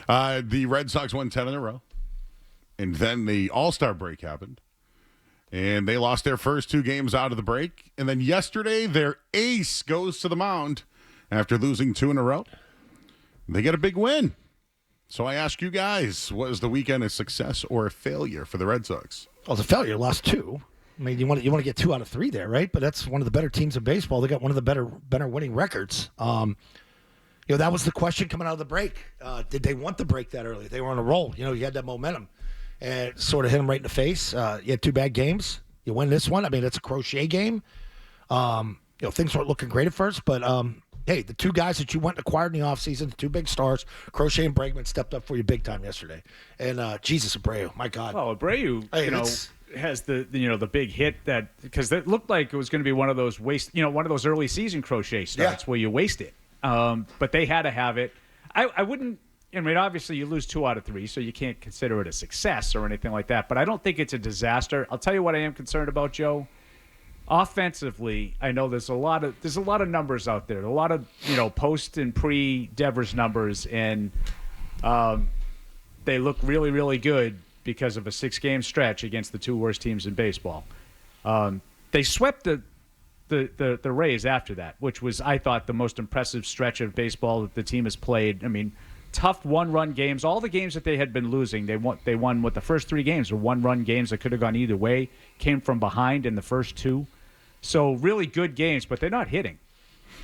The Red Sox won 10 in a row. And then the All-Star break happened. And they lost their first 2 games out of the break. And then yesterday, their ace goes to the mound after losing 2 in a row. They get a big win. So I ask you guys, was the weekend a success or a failure for the Red Sox? Well, it's a failure. Lost 2. I mean, you want to get 2 out of 3 there, right? But that's one of the better teams in baseball. They got one of the better winning records. That was the question coming out of the break. Did they want the break that early? They were on a roll. You had that momentum. And it sort of hit them right in the face. You had 2 bad games. You win this one. I mean, it's a crochet game. Things weren't looking great at first, but hey, the 2 guys that you went and acquired in the offseason, the 2 big stars, Crochet and Bregman, stepped up for you big time yesterday. And Jesus, Abreu, my God. Well, Abreu, has the big hit because it looked like it was going to be one of those one of those early season Crochet starts where you waste it. But they had to have it. I wouldn't. I mean, obviously, you lose 2 out of 3, so you can't consider it a success or anything like that. But I don't think it's a disaster. I'll tell you what I am concerned about, Joe. Offensively, I know there's a lot of numbers out there, a lot of post and pre Devers numbers, and they look really, really good because of a 6-game stretch against the 2 worst teams in baseball. They swept the Rays after that, which was, I thought, the most impressive stretch of baseball that the team has played. I mean, tough 1-run games. All the games that they had been losing, they won what the first 3 games were 1-run games that could have gone either way, came from behind in the first 2. So really good games, but they're not hitting.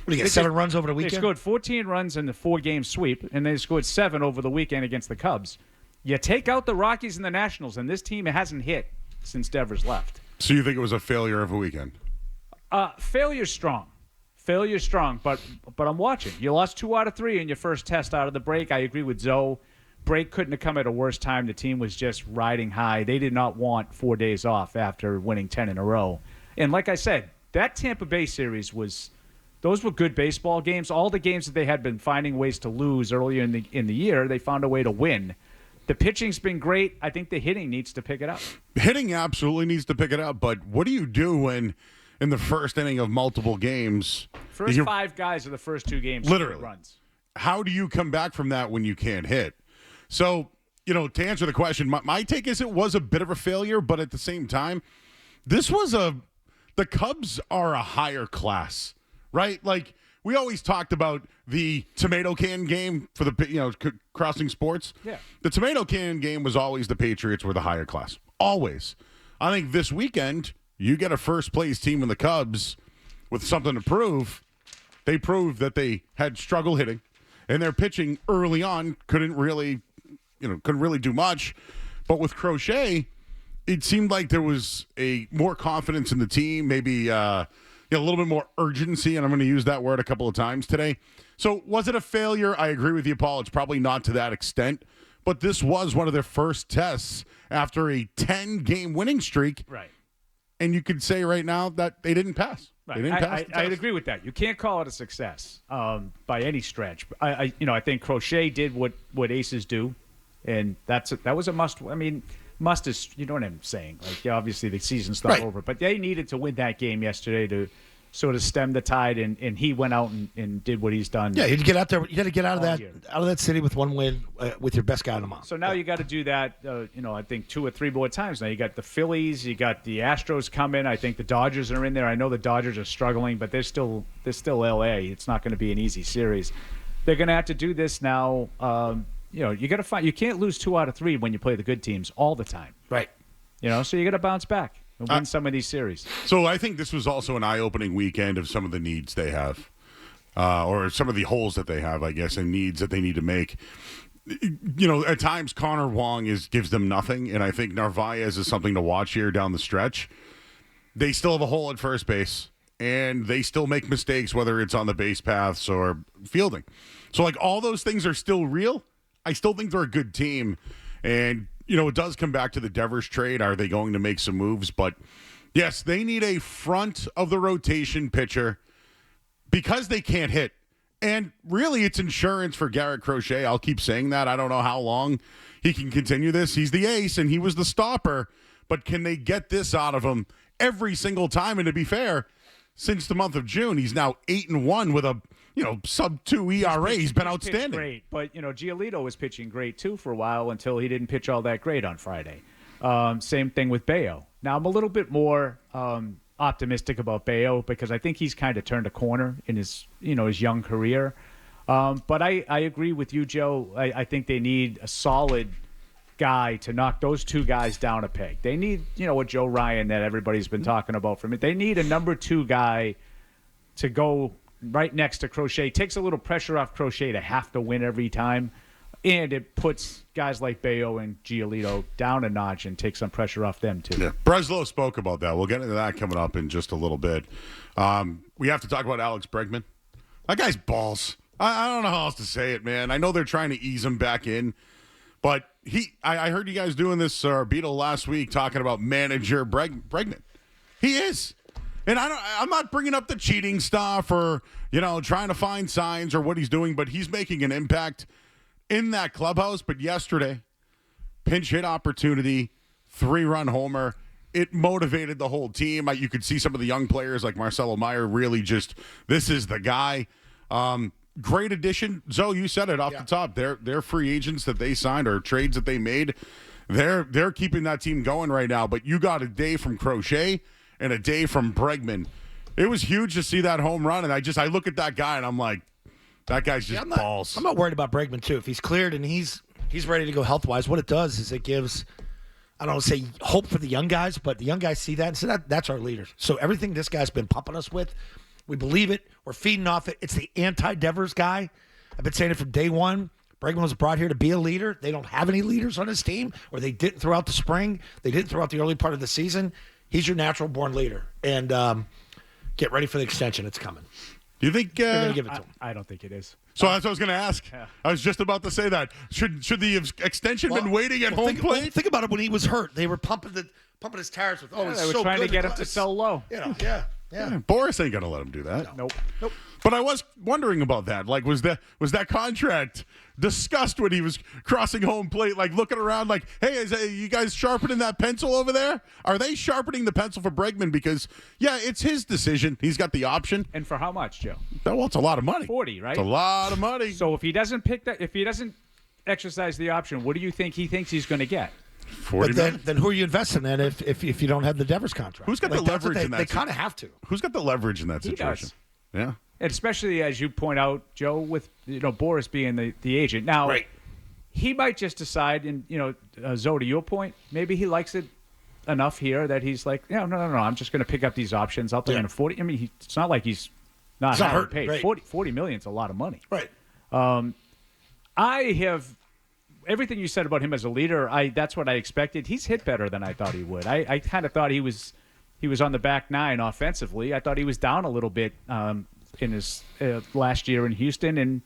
What do you get, 7 runs over the weekend? They scored 14 runs in the 4-game sweep, and they scored 7 over the weekend against the Cubs. You take out the Rockies and the Nationals, and this team hasn't hit since Devers left. So you think it was a failure of a weekend? Failure's strong. Failure's strong, but I'm watching. You lost 2 out of 3 in your first test out of the break. I agree with Zoe. Break couldn't have come at a worse time. The team was just riding high. They did not want 4 days off after winning 10 in a row. And like I said, that Tampa Bay series those were good baseball games. All the games that they had been finding ways to lose earlier in the year, they found a way to win. The pitching's been great. I think the hitting needs to pick it up. Hitting absolutely needs to pick it up, but what do you do when in the first inning of multiple games? First 5 guys of the first 2 games. Literally. Runs. How do you come back from that when you can't hit? So, to answer the question, my take is it was a bit of a failure, but at the same time, the Cubs are a higher class, right? Like, we always talked about the tomato can game for the, crossing sports. Yeah. The tomato can game was always the Patriots were the higher class. Always. I think this weekend, you get a first-place team in the Cubs with something to prove. They proved that they had struggle hitting, and their pitching early on couldn't really do much. But with Crochet, it seemed like there was more confidence in the team, maybe a little bit more urgency, and I'm going to use that word a couple of times today. So was it a failure? I agree with you, Paul. It's probably not to that extent, but this was one of their first tests after a 10-game winning streak. Right. And you could say right now that they didn't pass. Right. They didn't pass. I'd agree with that. You can't call it a success by any stretch. I think Crochet did what aces do, and that was a must. I mean, must is, you know what I'm saying. Like, obviously the season's not over, but they needed to win that game yesterday to sort of stem the tide, and he went out and did what he's done. Yeah, you get out there. You got to get out of that city with 1 win with your best guy on the mound. So now you got to do that. I think 2 or 3 more times. Now you got the Phillies, you got the Astros coming. I think the Dodgers are in there. I know the Dodgers are struggling, but they're still LA. It's not going to be an easy series. They're going to have to do this now. You got to find. You can't lose 2 out of 3 when you play the good teams all the time. Right. So you got to bounce back and win some of these series. So I think this was also an eye-opening weekend of some of the needs they have, or some of the holes that they have, I guess, and needs that they need to make. At times Connor Wong gives them nothing, and I think Narvaez is something to watch here down the stretch. They still have a hole at first base, and they still make mistakes, whether it's on the base paths or fielding. So, all those things are still real. I still think they're a good team, and it does come back to the Devers trade. Are they going to make some moves? But, yes, they need a front-of-the-rotation pitcher because they can't hit. And, really, it's insurance for Garrett Crochet. I'll keep saying that. I don't know how long he can continue this. He's the ace, and he was the stopper. But can they get this out of him every single time? And to be fair, since the month of June, he's now 8-1 with a sub-2 ERA. He's been outstanding. Great, but Giolito was pitching great too for a while until he didn't pitch all that great on Friday. Same thing with Bayo. Now I'm a little bit more optimistic about Bayo because I think he's kind of turned a corner in his young career. But I agree with you, Joe. I think they need a solid guy to knock those two guys down a peg. They need, a Joe Ryan that everybody's been talking about from it. They need a number 2 guy to go right next to Crochet. Takes a little pressure off Crochet to have to win every time. And it puts guys like Bayo and Giolito down a notch and takes some pressure off them, too. Yeah. Breslow spoke about that. We'll get into that coming up in just a little bit. We have to talk about Alex Bregman. That guy's balls. I don't know how else to say it, man. I know they're trying to ease him back in. But I heard you guys doing this, Beetle, last week talking about manager Bregman. He is. And I'm not bringing up the cheating stuff or, trying to find signs or what he's doing, but he's making an impact in that clubhouse. But yesterday, pinch hit opportunity, 3-run homer. It motivated the whole team. You could see some of the young players like Marcelo Meyer really just, this is the guy. Great addition. Zoe, you said it off the top. They're free agents that they signed or trades that they made. They're keeping that team going right now. But you got a day from Crochet and a day from Bregman. It was huge to see that home run. And I look at that guy and I'm like, that guy's just balls. I'm not worried about Bregman, too. If he's cleared and he's ready to go health-wise, what it does is it gives, I don't want to say hope for the young guys, but the young guys see that and say that's our leaders. So everything this guy's been pumping us with, we believe it. We're feeding off it. It's the anti-Devers guy. I've been saying it from day one. Bregman was brought here to be a leader. They don't have any leaders on his team, or they didn't throughout the spring. They didn't throughout the early part of the season. He's your natural-born leader. And get ready for the extension. It's coming. Do you think they're going to give it to him? I don't think it is. So that's what I was going to ask. Yeah. I was just about to say that. Should the extension been waiting at home plate? Think about it when he was hurt. They were pumping his tires with, they were trying to get him to sell low. Yeah. Boris ain't going to let him do that. Nope. But I was wondering about that. Like, was that contract discussed when he was crossing home plate, like looking around like, hey, you guys sharpening that pencil over there? Are they sharpening the pencil for Bregman? Because, it's his decision. He's got the option. And for how much, Joe? Well, it's a lot of money. 40, right? It's a lot of money. So if he doesn't exercise the option, what do you think he thinks he's going to get? 40 but then who are you investing in if you don't have the Devers contract? Who's got the leverage in that? They kind of have to. Who's got the leverage in that situation? He does. Yeah. And especially as you point out, Joe, with Boris being the agent. Now, right. He might just decide, and Zoe, to your point, maybe he likes it enough here that he's like, no, I'm just going to pick up these options. I'll take in 40. I mean, it's not like he's not having paid. Right. 40 million is a lot of money. Right. I have everything you said about him as a leader. That's what I expected. He's hit better than I thought he would. I kind of thought he was on the back nine offensively. I thought he was down a little bit in his last year in Houston, and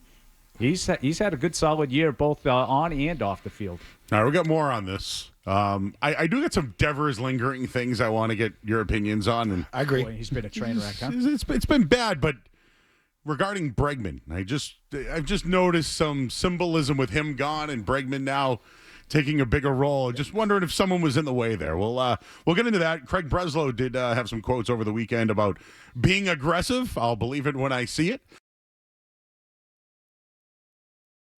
he's had a good solid year both on and off the field. All right, we got more on this. I do get some Devers lingering things I want to get your opinions on. And I agree. Boy, he's been a train wreck, huh? It's been bad, but regarding Bregman, I've just noticed some symbolism with him gone and Bregman now taking a bigger role. Just wondering if someone was in the way there. We'll get into that. Craig Breslow did have some quotes over the weekend about being aggressive. I'll believe it when I see it.